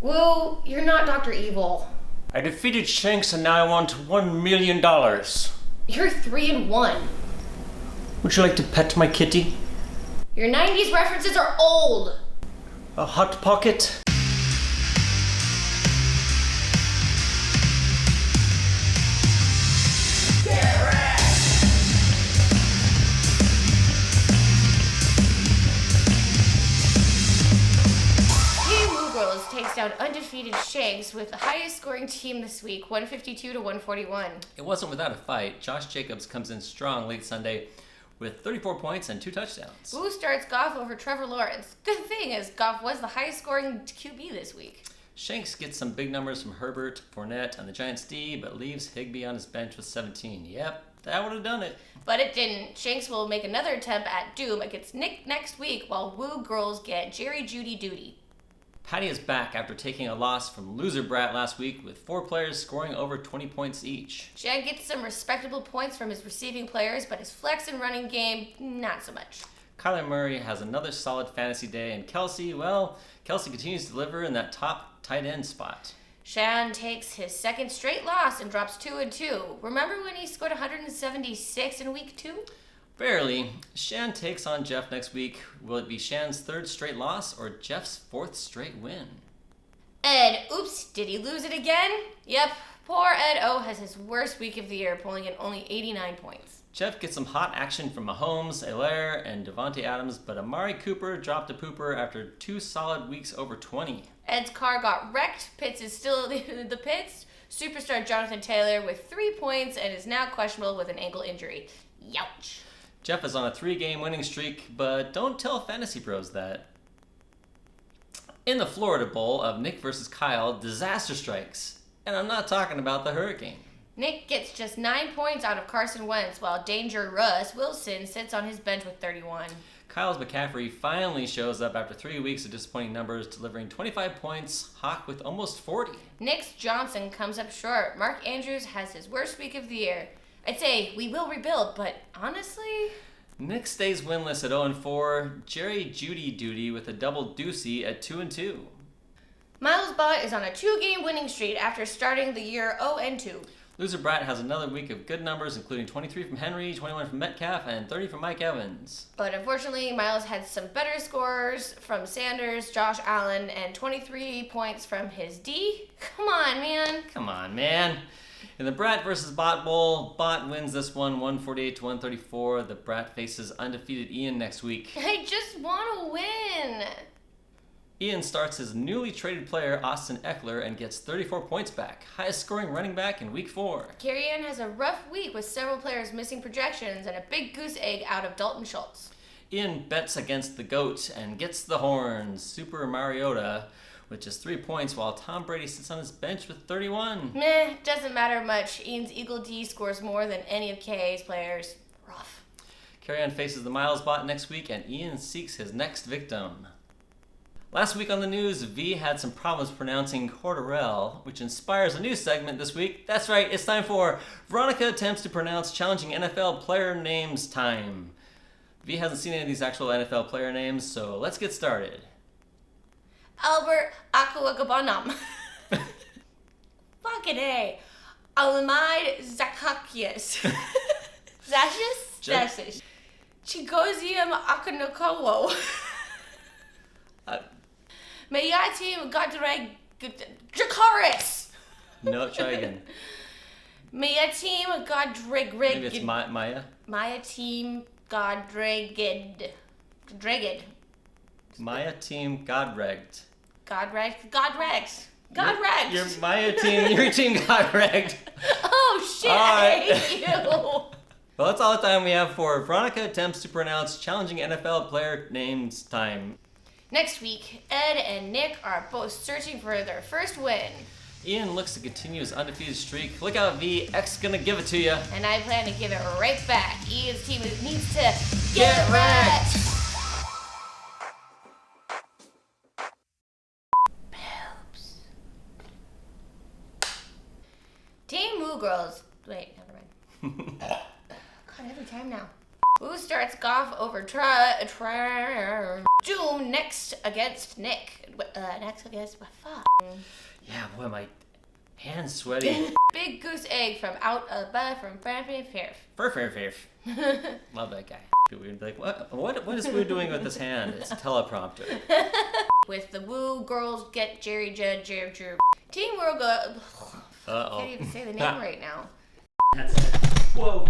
Woo, you're not Dr. Evil. I defeated Shanks and now I want $1 million. You're 3-1. Would you like to pet my kitty? Your 90s references are old. A hot pocket? Takes down undefeated Shanks with the highest scoring team this week, 152 to 141. It wasn't without a fight. Josh Jacobs comes in strong late Sunday with 34 points and 2 touchdowns. Who starts Goff over Trevor Lawrence? Good thing is Goff was the highest scoring QB this week. Shanks gets some big numbers from Herbert, Fournette, and the Giants D, but leaves Higbee on his bench with 17. Yep, that would have done it. But it didn't. Shanks will make another attempt at Doom against Nick next week while Woo girls get Jerry Judy duty. Patty is back after taking a loss from Loser Brat last week with 4 players scoring over 20 points each. Shan gets some respectable points from his receiving players, but his flex and running game, not so much. Kyler Murray has another solid fantasy day, and Kelsey continues to deliver in that top tight end spot. Shan takes his second straight loss and drops 2-2. Remember when he scored 176 in week 2? Barely. Shan takes on Jeff next week. Will it be Shan's 3rd straight loss or Jeff's 4th straight win? Ed, oops, did he lose it again? Yep, poor Ed O has his worst week of the year, pulling in only 89 points. Jeff gets some hot action from Mahomes, Hilaire, and Devontae Adams, but Amari Cooper dropped a pooper after 2 solid weeks over 20. Ed's car got wrecked. Pitts is still in the pits. Superstar Jonathan Taylor with 3 points and is now questionable with an ankle injury. Youch. Jeff is on a 3-game winning streak, but don't tell fantasy pros that. In the Florida Bowl of Nick versus Kyle, disaster strikes. And I'm not talking about the hurricane. Nick gets just 9 points out of Carson Wentz, while Danger Russ Wilson sits on his bench with 31. Kyle's McCaffrey finally shows up after 3 weeks of disappointing numbers, delivering 25 points, Hawk with almost 40. Nick's Johnson comes up short. Mark Andrews has his worst week of the year. I'd say we will rebuild, but honestly... Nick stays winless at 0-4. Jerry Judy duty with a double doozy at 2-2. Miles Bott is on a 2-game winning streak after starting the year 0-2. Loser Brat has another week of good numbers, including 23 from Henry, 21 from Metcalf, and 30 from Mike Evans. But unfortunately, Miles had some better scores from Sanders, Josh Allen, and 23 points from his D. Come on, man. In the Brat versus Bot Bowl, Bot wins this one 148 to 134. The Brat faces undefeated Ian next week. I just want to win. Ian starts his newly traded player, Austin Eckler, and gets 34 points back. Highest scoring running back in week 4. Carrie-Ann has a rough week with several players missing projections and a big goose egg out of Dalton Schultz. Ian bets against the GOAT and gets the horns, Super Mariota, with just 3 points, while Tom Brady sits on his bench with 31. Meh, doesn't matter much. Ian's Eagle D scores more than any of KA's players. Rough. Carry-On faces the Miles Bot next week, and Ian seeks his next victim. Last week on the news, V had some problems pronouncing Corderell, which inspires a new segment this week. That's right, it's time for Veronica Attempts to Pronounce Challenging NFL Player Names Time. V hasn't seen any of these actual NFL player names, so let's get started. Albert Aquagabanam. Fucking A. Alamide Zakakias. Zashis? Zashish. Chigozium Akanokowo. Mayatim Godreg Jakaris. No, try again. Mayatim Godreg. Maybe it's Maya. Mayatim Godreged. Dreged. Maya team Godregged. Godregged. Your Maya team, your team got regged. Oh shit, right. I hate you. Well, that's all the time we have for Veronica Attempts to Pronounce Challenging NFL Player Names Time. Next week, Ed and Nick are both searching for their first win. Ian looks to continue his undefeated streak. Look out, V. X gonna give it to you. And I plan to give it right back. Ian's team needs to get wrecked. Team Woo Girls. Wait, never mind. God, every time now. Who starts Goff over Doom next against Nick? Next, I guess, fuck. Yeah, boy, my hand's sweaty. Big goose egg from out above from Frampy Fair. Love that guy. People would be like, what is Woo doing with his hand? It's a teleprompter. With the Woo girls get Jerry Judd, Jerry Drew. Team World go. Uh-oh. Can't even say the name right now. That's it. Whoa.